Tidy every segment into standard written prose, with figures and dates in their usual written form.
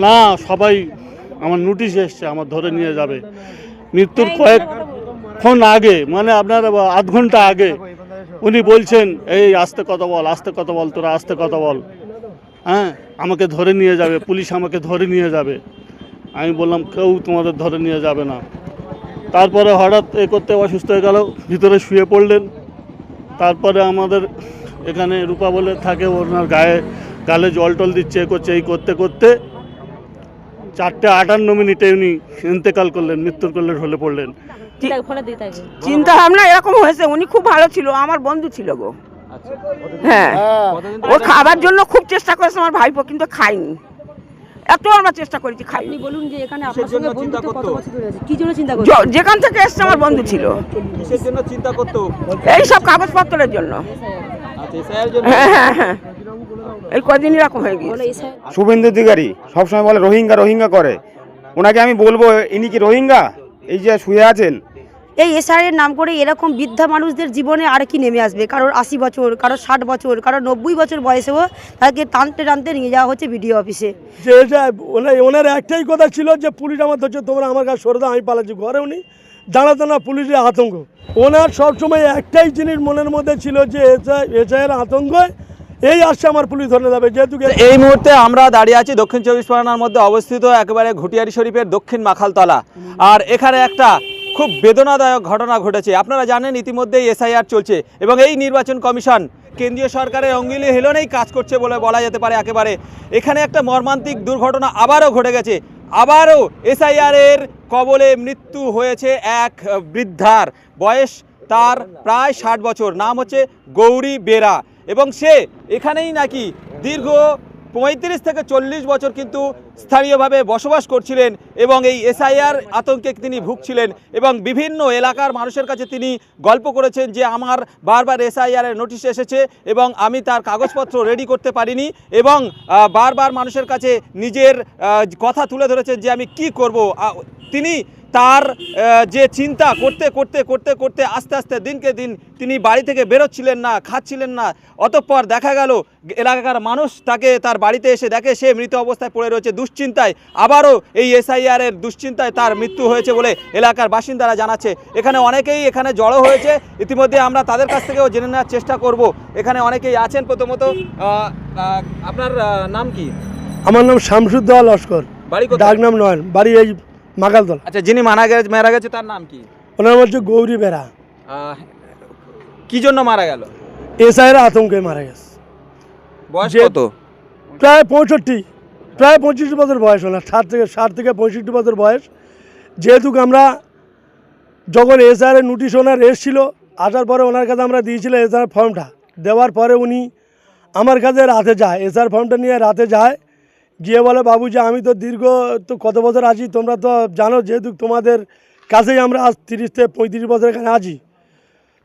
না, সবাই আমার নোটিশ এসছে, আমার ধরে নিয়ে যাবে। মৃত্যুর কয়েকক্ষণ আগে, মানে আপনার আধ ঘন্টা আগে উনি বলছেন, এই আস্তে কথা বল, আস্তে কথা বল, তোরা আস্তে কথা বল, হ্যাঁ আমাকে ধরে নিয়ে যাবে, পুলিশ আমাকে ধরে নিয়ে যাবে। আমি বললাম কেউ তোমাদের ধরে নিয়ে যাবে না। তারপরে হঠাৎ করতে অসুস্থ হয়ে গেল, ভিতরে শুয়ে পড়লেন। তারপরে আমাদের এখানে রূপা বলে থাকে, ওনার গালে জল টল দিচ্ছে, করছে, এই করতে করতে 4:58 উনি ইন্তেকাল করলেন, মৃত্যুর কোলে ঢলে পড়লেন। চিন্তা ভাবনা এরকম হয়েছে, উনি খুব ভালো ছিল, আমার বন্ধু ছিল গো। হ্যাঁ, ও খাবার জন্য খুব চেষ্টা করেছে আমার ভাইপো, কিন্তু খাইনি। এত আমরা চেষ্টা করেছি, খাইনি। আপনি বলুন যে এখানে আপনার সঙ্গে বন্ধুত্ব কত বছর ধরে আছে, কি জন্য চিন্তা করছেন? যেখান থেকে এসছে আমার বন্ধু ছিল। কিসের জন্য চিন্তা করতো? এই সব কাগজপত্রের জন্য। আচ্ছা, এসআইআর জন্য। হ্যাঁ, এই কদিন এরকম হয়ে গিয়েছে। শুভেন্দু অধিকারী সবসময় বলে রোহিঙ্গা রোহিঙ্গা করে, ওনাকে আমি বলবো ইনি কি রোহিঙ্গা? এই যে শুয়ে আছেন, এই এসআইয়ের নাম করে এরকম বৃদ্ধা মানুষদের জীবনে আর কি নেমে আসবে? কারোর 80 বছর, কারোর 60 বছর, কারোর 90 বছর বয়সেও তাকে টানতে টানতে নিয়ে যাওয়া হচ্ছে বিডিও অফিসে। যে ওনার একটাই কথা ছিল যে পুলিশ আমার ধরছে, তোমরা আমার কাছে সরে দাও, আমি পালাচ্ছি। ঘরে উনি দাঁড়াতো না, পুলিশের আতঙ্ক। ওনার সবসময় একটাই জিনিস মনের মধ্যে ছিল যে এসআইয়ের আতঙ্ক, এই আসছে আমার পুলিশ ধরে যাবে। যেহেতু এই মুহূর্তে আমরা দাঁড়িয়ে আছি দক্ষিণ 24 পরগনার মধ্যে অবস্থিত একেবারে ঘটিয়ারি শরীফের দক্ষিণ মাখালতলা। আর এখানে একটা খুব বেদনাদায়ক ঘটনা ঘটেছে। আপনারা জানেন ইতিমধ্যেই এসআইআর চলছে এবং এই নির্বাচন কমিশন কেন্দ্রীয় সরকারের অঙ্গুলি হেলনেই কাজ করছে বলে বলা যেতে পারে। একেবারে এখানে একটা মর্মান্তিক দুর্ঘটনা আবারও ঘটে গেছে। আবারও এসআইআরের কবলে মৃত্যু হয়েছে এক বৃদ্ধার। বয়স তার প্রায় 60 বছর। নাম হচ্ছে গৌরী বেরা এবং সে এখানেই নাকি দীর্ঘ 35 থেকে 40 বছর কিন্তু স্থায়ীভাবে বসবাস করছিলেন এবং এই এসআইআর আতঙ্কে তিনি ভুগছিলেন এবং বিভিন্ন এলাকার মানুষের কাছে তিনি গল্প করেছেন যে আমার বারবার এসআইআরের নোটিশ এসেছে এবং আমি তার কাগজপত্র রেডি করতে পারিনি এবং বারবার মানুষের কাছে নিজের কথা তুলে ধরেছেন যে আমি কি করব। তিনি তার যে চিন্তা করতে করতে করতে করতে আস্তে আস্তে দিনকে দিন তিনি বাড়ি থেকে বেরোচ্ছিলেন না, খাচ্ছিলেন না। অতঃপর দেখা গেল এলাকার মানুষ তাকে তার বাড়িতে এসে দেখে সে মৃত অবস্থায় পড়ে রয়েছে দুশ্চিন্তায়। আবারও এই এসআইআরের দুশ্চিন্তায় তার মৃত্যু হয়েছে বলে এলাকার বাসিন্দারা জানাচ্ছে। এখানে অনেকেই এখানে জড়ো হয়েছে, ইতিমধ্যে আমরা তাদের কাছ থেকেও জেনে নেওয়ার চেষ্টা করব। এখানে অনেকেই আছেন। প্রথমত আপনার নাম কি? আমার নাম শামসুদ্দোহা লস্কর, বাড়ি ডাক নাম নয়ন, বাড়ি এই মাখালতলা। আচ্ছা, যিনি মারা গেছে তার নাম কি? ওনার হচ্ছে গৌরী বেরা। কি জন্য মারা গেল? এসআইয়ের আতঙ্কে মারা গেছে। বয়স কত? প্রায় 65, প্রায় 25 বছর বয়স। ওনার 60 থেকে 65 বছর বয়স। যেহেতু আমরা যখন এসআইয়ের নোটিশ ওনার এসেছিল, আসার পরে ওনার কাছে আমরা দিয়েছিল এসআইয়ের ফর্মটা। দেওয়ার পরে উনি আমার কাছে রাতে যায়, এসআইয়ের ফর্মটা নিয়ে রাতে যায়, গিয়ে বলে বাবু যে আমি তো দীর্ঘ তো কত বছর আছি, তোমরা তো জানো, যেহেতু তোমাদের কাছেই আমরা আজ 30 থেকে 35 বছর এখানে আছি।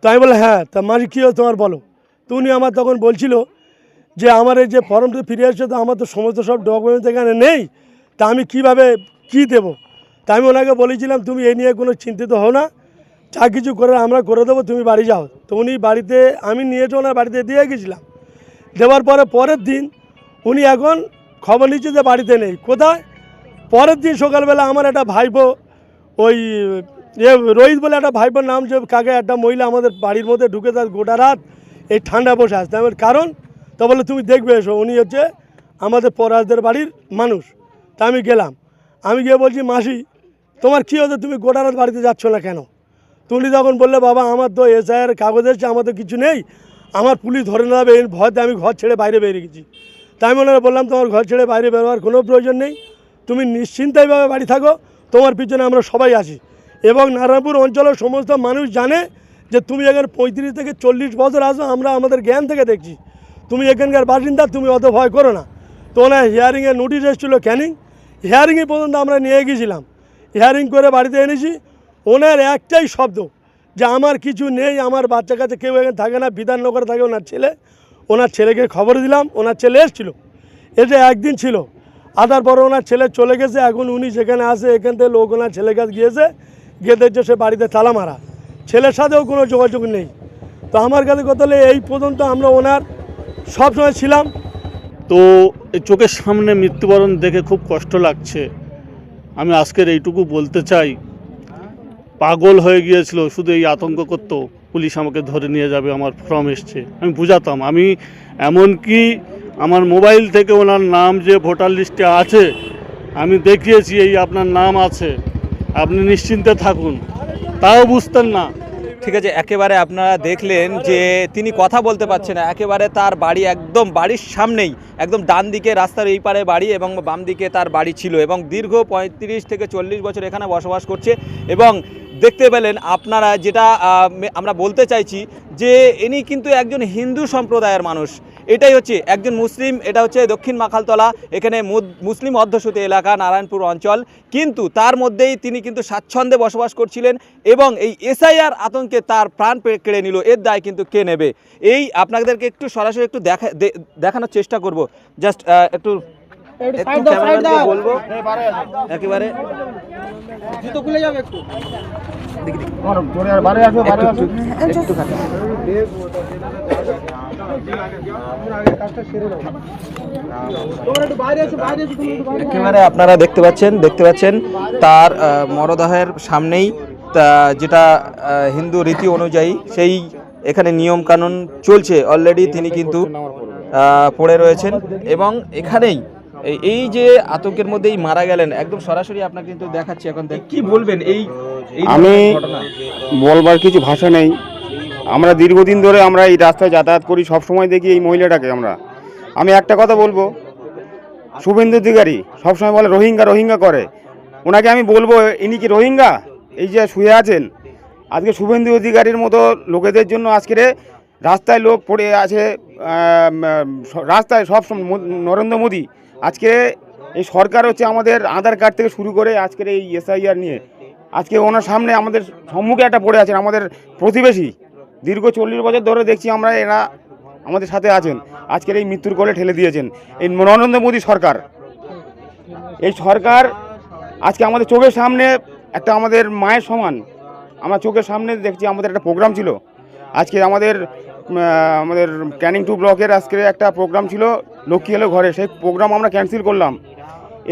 তো আমি বলে হ্যাঁ, তা মাঝে কী হচ্ছে তোমার বলো। তো উনি আমার তখন বলছিল যে আমার এই যে ফর্মটা ফিরে আসছে, তো আমার তো সমস্ত সব ডকুমেন্টস এখানে নেই, তা আমি কীভাবে কী দেবো। তা আমি ওনাকে বলেছিলাম তুমি এই নিয়ে কোনো চিন্তিত হও না, যা কিছু করে আমরা করে দেবো, তুমি বাড়ি যাও। তো উনি বাড়িতে, আমি নিয়েছি ওনার বাড়িতে দিয়ে গেছিলাম। দেওয়ার পরে পরের দিন উনি এখন খবর নিচ্ছে যে বাড়িতে নেই। কোথায়? পরের দিন সকালবেলা আমার একটা ভাইপো, ওই রোহিত বলে একটা ভাইপোর নাম, যে কাকে একটা মহিলা আমাদের বাড়ির মধ্যে ঢুকে তার গোটা রাত এই ঠান্ডা বসে আসতে। আমার কারণ তো বলে তুমি দেখবে এসো, উনি হচ্ছে আমাদের পরাজদের বাড়ির মানুষ। তা আমি গেলাম, আমি গিয়ে বলছি মাসি তোমার কী হচ্ছে, তুমি গোটা রাত বাড়িতে যাচ্ছ না কেন? তুমি তখন বললে বাবা আমার তো এসআইয়ের কাগজ এসছে, আমার তো কিছু নেই, আমার পুলিশ ধরে নেবে এই ভয়তে আমি ঘর ছেড়ে বাইরে বেরিয়ে গেছি। তাই আমি ওনারা বললাম তোমার ঘর ছেড়ে বাইরে বেরোবার কোনো প্রয়োজন নেই, তুমি নিশ্চিন্তাইভাবে বাড়ি থাকো, তোমার পিছনে আমরা সবাই আছি। এবং নারায়ণপুর অঞ্চলের সমস্ত মানুষ জানে যে তুমি এখানে 35 থেকে 40 বছর আসো, আমরা আমাদের জ্ঞান থেকে দেখছি তুমি এখানকার বাসিন্দা, তুমি অত ভয় করো না। তো ওনার হিয়ারিংয়ের নোটিশ এসেছিলো ক্যানিং, হিয়ারিংয়ে পর্যন্ত আমরা নিয়ে গিয়েছিলাম, হিয়ারিং করে বাড়িতে এনেছি। ওনার একটাই শব্দ যে আমার কিছু নেই, আমার বাচ্চা কাছে কেউ এখানে থাকে না, বিধাননগরে থাকে ওনার ছেলে। ওনার ছেলেকে খবর দিলাম, ওনার ছেলে এসেছিল, এটা একদিন ছিল, আসার পরে ওনার ছেলে চলে গেছে। এখন উনি যেখানে আসে এখান থেকে লোক ওনার ছেলের কাছে গিয়েছে, গিয়ে দেখছে সে বাড়িতে তালা মারা, ছেলের সাথেও কোনো যোগাযোগ নেই। তো আমার কাছে কথা হলে এই পর্যন্ত আমরা ওনার সবসময় ছিলাম, তো এই চোখের সামনে মৃত্যুবরণ দেখে খুব কষ্ট লাগছে। আমি আজকের এইটুকু বলতে চাই, পাগল হয়ে গিয়েছিল, শুধু এই আতঙ্ক করতো পুলিশ আমাকে ধরে নিয়ে যাবে, আমার ফর্ম এসছে। আমি বুঝাতাম, আমি এমনকি আমার মোবাইল থেকে ওনার নাম যে ভোটার লিস্টে আছে আমি দেখিয়েছি, এই আপনার নাম আছে, আপনি নিশ্চিন্তে থাকুন, তাও বুঝতেন না। ঠিক আছে, একেবারে আপনারা দেখলেন যে তিনি কথা বলতে পারছেন না। একেবারে তার বাড়ি একদম বাড়ির সামনেই, একদম ডান দিকে রাস্তার এই পারে বাড়ি এবং বাম দিকে তার বাড়ি ছিল, এবং দীর্ঘ 35 থেকে 40 বছর এখানে বসবাস করছে। এবং দেখতে পেলেন আপনারা, যেটা আমরা বলতে চাইছি যে ইনি কিন্তু একজন হিন্দু সম্প্রদায়ের মানুষ। এটাই হচ্ছে একজন মুসলিম, এটা হচ্ছে দক্ষিণ মাখালতলা, এখানে মুসলিম অধ্যুষিত এলাকা নারায়ণপুর অঞ্চল, কিন্তু তার মধ্যেই তিনি কিন্তু স্বাচ্ছন্দ্যে বসবাস করছিলেন এবং এই এসআইআর আতঙ্কে তার প্রাণ কেড়ে নিল। এর দায় কিন্তু কে নেবে? এই আপনাদেরকে একটু সরাসরি একটু দেখানোর চেষ্টা করব। জাস্ট একটু ক্যামেরাম্যানকে বলবো একেবারে জুতো খুলে যাবে একটু একেবারে আপনারা দেখতে পাচ্ছেন তার মরদেহের সামনেই যেটা হিন্দু রীতি অনুযায়ী সেই এখানে নিয়ম কানুন চলছে। অলরেডি তিনি কিন্তু পড়ে রয়েছেন এবং এখানেই এই যে আতঙ্কের মধ্যেই মারা গেলেন। একদম সরাসরি আপনাকে কিন্তু দেখাচ্ছি। এখন কি বলবেন এই আমি বলবার কিছু ভাষা নেই। আমরা দীর্ঘদিন ধরে আমরা এই রাস্তায় যাতায়াত করি, সব সময় দেখি এই মহিলাটাকে। আমি একটা কথা বলবো, শুভেন্দু অধিকারী সবসময় বলে রোহিঙ্গা রোহিঙ্গা করে, ওনাকে আমি বলবো ইনি কি রোহিঙ্গা? এই যে শুয়ে আছেন, আজকে শুভেন্দু অধিকারীর মতো লোকেদের জন্য আজকের রাস্তায় লোক পড়ে আছে, রাস্তায় সব নরেন্দ্র মোদী। আজকে এই সরকার হচ্ছে আমাদের আধার কার্ড থেকে শুরু করে আজকের এই এসআইআর নিয়ে, আজকে ওনার সামনে আমাদের সম্মুখে একটা পড়ে আছেন আমাদের প্রতিবেশী। দীর্ঘ 40 বছর ধরে দেখছি আমরা, এরা আমাদের সাথে আছেন, আজকের এই মৃত্যুর কোলে ঠেলে দিয়েছেন এই নরেন্দ্র মোদী সরকার। এই সরকার আজকে আমাদের চোখের সামনে একটা আমাদের মায়ের সমান, আমরা চোখের সামনে দেখছি। আমাদের একটা প্রোগ্রাম ছিল আজকে, আমাদের ক্যানিং 2 ব্লকের আজকে একটা প্রোগ্রাম ছিল, লক্ষ্মী এলো ঘরে, সেই প্রোগ্রাম আমরা ক্যান্সেল করলাম।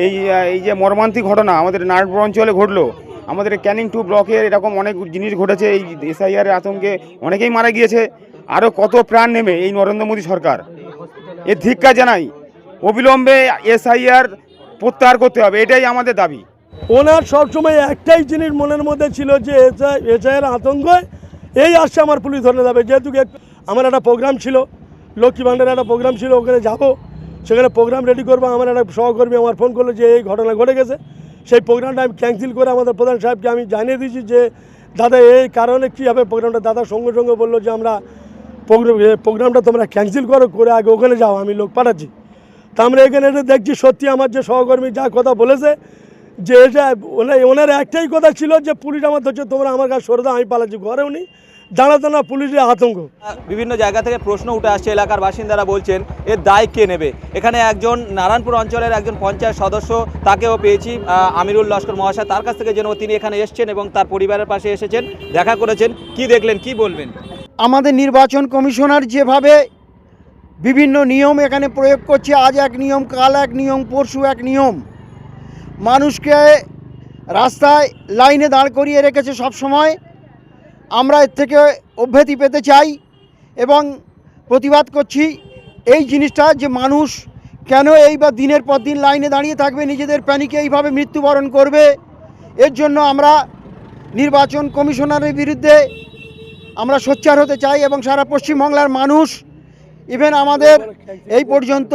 এই যে মর্মান্তিক ঘটনা আমাদের নারায়ণপুর অঞ্চলে ঘটলো, আমাদের ক্যানিং 2 ব্লকের এরকম অনেক জিনিস ঘটেছে। এই এসআইআর আতঙ্কে অনেকেই মারা গিয়েছে, আরও কত প্রাণ নেমে এই নরেন্দ্র মোদী সরকার। এর ধিক্কার জানাই, অবিলম্বে এসআইআর প্রত্যাহার করতে হবে, এটাই আমাদের দাবি। ওনার সবসময় একটাই জিনিস মনের মধ্যে ছিল যে এসআইআর আতঙ্ক এই আসছে আমার পুলিশ ধরে যাবে। যেহেতু আমার একটা প্রোগ্রাম ছিল, লক্ষ্মী ভাণ্ডারের একটা প্রোগ্রাম ছিল, ওখানে যাব, সেখানে প্রোগ্রাম রেডি করবো। আমার একটা সহকর্মী আমার ফোন করলো যে এই ঘটনা ঘটে গেছে। সেই প্রোগ্রামটা আমি ক্যান্সেল করে আমাদের প্রধান সাহেবকে আমি জানিয়ে দিয়েছি যে দাদা এই কারণে কী হবে প্রোগ্রামটা। দাদা সঙ্গে সঙ্গে বললো যে আমরা প্রোগ্রামটা তোমরা ক্যান্সেল করে আগে ওখানে যাও, আমি লোক পাঠাচ্ছি। তা আমরা এখানে দেখছি সত্যি আমার যে সহকর্মী যা কথা বলেছে, যে এটা ওনার একটাই কথা ছিল যে পুলিশ আমার ধরছে, তোমরা আমার কাছে সরে দাও, আমি পালাচ্ছি। ঘরেও নেই, জানাতো না পুলিশের আতঙ্ক। বিভিন্ন জায়গা থেকে প্রশ্ন উঠে আসছে, এলাকার বাসিন্দারা বলছেন এর দায় কে নেবে। এখানে একজন নারায়ণপুর অঞ্চলের একজন পঞ্চায়েত সদস্য, তাকেও পেয়েছি, আমিরুল লস্কর মহাশয়, তার কাছ থেকে জেনেও তিনি এখানে এসেছেন এবং তার পরিবারের পাশে এসেছেন, দেখা করেছেন। কি দেখলেন, কি বলবেন? আমাদের নির্বাচন কমিশনার যেভাবে বিভিন্ন নিয়ম এখানে প্রয়োগ করছে, আজ এক নিয়ম, কাল এক নিয়ম, পরশু এক নিয়ম, মানুষকে রাস্তায় লাইনে দাঁড় করিয়ে রেখেছে সব সময়। আমরা এর থেকে অব্যাহতি পেতে চাই এবং প্রতিবাদ করছি এই জিনিসটা, যে মানুষ কেন এইবার দিনের পর দিন লাইনে দাঁড়িয়ে থাকবে, নিজেদের প্যানিকে এইভাবে মৃত্যুবরণ করবে। এর জন্য আমরা নির্বাচন কমিশনারের বিরুদ্ধে আমরা সোচ্চার হতে চাই এবং সারা পশ্চিমবাংলার মানুষ, ইভেন আমাদের এই পর্যন্ত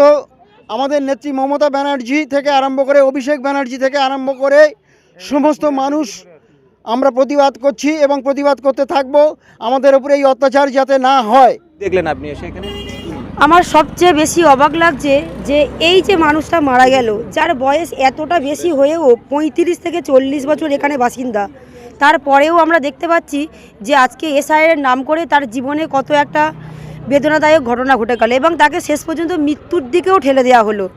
আমাদের নেত্রী মমতা ব্যানার্জি থেকে আরম্ভ করে অভিষেক ব্যানার্জি থেকে আরম্ভ করে সমস্ত মানুষ আমরা প্রতিবাদ করছি এবং প্রতিবাদ করতে থাকবো, আমাদের উপরে এই অত্যাচার যাতে না হয়। দেখলেন আপনি এসে এখানে? আমার সবচেয়ে বেশি অবাক লাগছে যে এই যে মানুষটা মারা গেল, যার বয়স এতটা বেশি হয়েও 35 থেকে 40 বছর এখানে বাসিন্দা, তারপরেও আমরা দেখতে পাচ্ছি যে আজকে এসআইআর নাম করে তার জীবনে কত একটা বেদনাদায়ক ঘটনা ঘটে গেল এবং তাকে শেষ পর্যন্ত মৃত্যুর দিকেও ঠেলে দেওয়া হলো।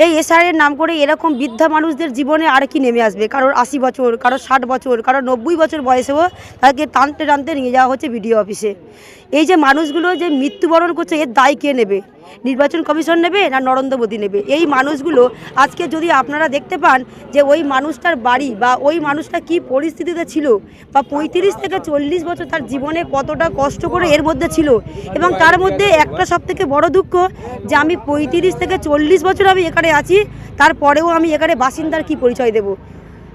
এই এসআইআর নাম করে এরকম বৃদ্ধা মানুষদের জীবনে আর কি নেমে আসবে? কারোর 80 বছর, কারোর 60 বছর, কারোর 90 বছর বয়সেও তাকে টানতে টানতে নিয়ে যাওয়া হচ্ছে বিডিও অফিসে। এই যে মানুষগুলো যে মৃত্যুবরণ করছে এর দায় কে নেবে? নির্বাচন কমিশন নেবে না নরেন্দ্র মোদী নেবে? এই মানুষগুলো আজকে যদি আপনারা দেখতে পান যে ওই মানুষটার বাড়ি বা ওই মানুষটা কি পরিস্থিতিতে ছিল, বা 35 থেকে 40 বছর তার জীবনে কতটা কষ্ট করে এর মধ্যে ছিল, এবং তার মধ্যে একটা সবথেকে বড় দুঃখ যে আমি 35 থেকে 40 বছর আমি এখানে আছি, তারপরেও আমি এখানে বাসিন্দার কি পরিচয় দেব?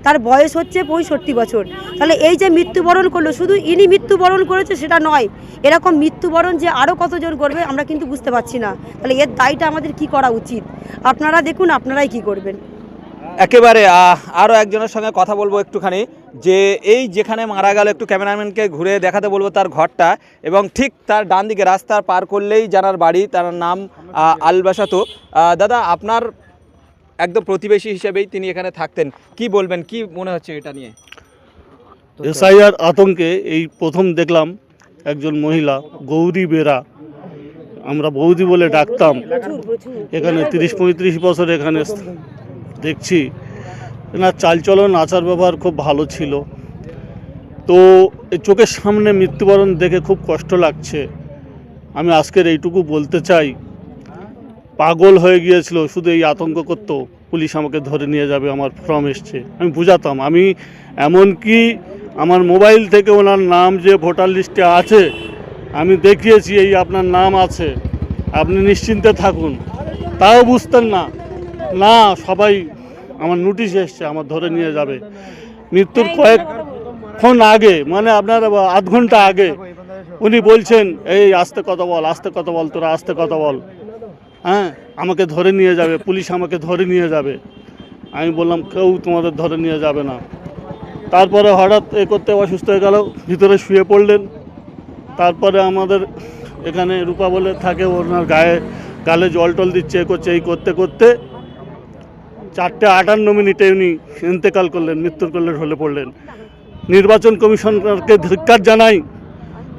তার বয়স হচ্ছে 65 বছর। তাহলে এই যে মৃত্যুবরণ করলো, শুধু ইনি মৃত্যুবরণ করেছে সেটা নয়, এরকম মৃত্যুবরণ যে আরও কতজন করবে আমরা কিন্তু বুঝতে পারছি না। তাহলে এর দায়টা আমাদের কি করা উচিত? আপনারা দেখুন, আপনারাই কি করবেন। একেবারে আরও একজনের সঙ্গে কথা বলবো একটুখানি, যে এই যেখানে মারা গেল, একটু ক্যামেরাম্যানকে ঘুরে দেখাতে বলবো তার ঘরটা, এবং ঠিক তার ডান দিকে রাস্তা পার করলেই যার বাড়ি, তার নাম আলবাসাতো। দাদা, আপনার একদম প্রতিবেশী হিসেবেই তিনি এখানে থাকতেন, কি বলবেন, কি মনে হচ্ছে এটা নিয়ে? এসআইআর আতঙ্কে এই প্রথম দেখলাম একজন মহিলা, গৌরী বেরা, আমরা বৌদি বলে ডাকতাম, এখানে 30-35 বছর এখানে দেখছি। এনার চালচলন, আচার ব্যবহার খুব ভালো ছিল। তো এই চোখের সামনে মৃত্যুবরণ দেখে খুব কষ্ট লাগছে। আমি আজকের এইটুকু বলতে চাই, পাগল হয়ে গিয়েছিল, শুধু এই আতঙ্ক করতো পুলিশ আমাকে ধরে নিয়ে যাবে, আমার ফর্ম এসছে। আমি বুঝাতাম, আমি এমনকি আমার মোবাইল থেকে ওনার নাম যে ভোটার লিস্টে আছে আমি দেখিয়েছি, এই আপনার নাম আছে, আপনি নিশ্চিন্তে থাকুন। তাও বুঝতেন না। না, সবাই আমার নোটিশ এসছে, আমার ধরে নিয়ে যাবে। মৃত্যুর কয়েকক্ষণ আগে, মানে আপনার আধ ঘন্টা আগে উনি বলছেন, এই আস্তে কথা বল, আস্তে কথা বল, তোরা আস্তে কথা বল, হ্যাঁ আমাকে ধরে নিয়ে যাবে, পুলিশ আমাকে ধরে নিয়ে যাবে। আমি বললাম, কেউ তোমাদের ধরে নিয়ে যাবে না। তারপরে হঠাৎ এ করতে অসুস্থ হয়ে গেল, ভিতরে শুয়ে পড়লেন। তারপরে আমাদের এখানে রূপা বলে থাকে, ওনার গালে জল টল দিচ্ছে, এ করছে, এই করতে করতে 4:58 উনি ইন্তেকাল করলেন, মৃত্যুর কোলে ঢলে পড়লেন। নির্বাচন কমিশনকে ধিক্কার জানাই।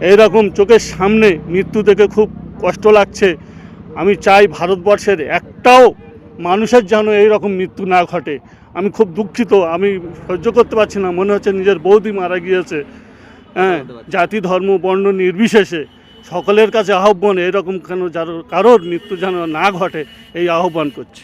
এইরকম চোখের সামনে মৃত্যু দেখে খুব কষ্ট লাগছে। আমি চাই ভারতবর্ষের একটাও মানুষের যেন এইরকম মৃত্যু না ঘটে। আমি খুব দুঃখিত, আমি সহ্য করতে পারছি না। মনে হচ্ছে নিজের বৌদি মারা গিয়েছে। হ্যাঁ, জাতি ধর্ম বর্ণ নির্বিশেষে সকলের কাছে আহ্বান, এরকম কেন কারোর মৃত্যু যেন না ঘটে, এই আহ্বান করছি।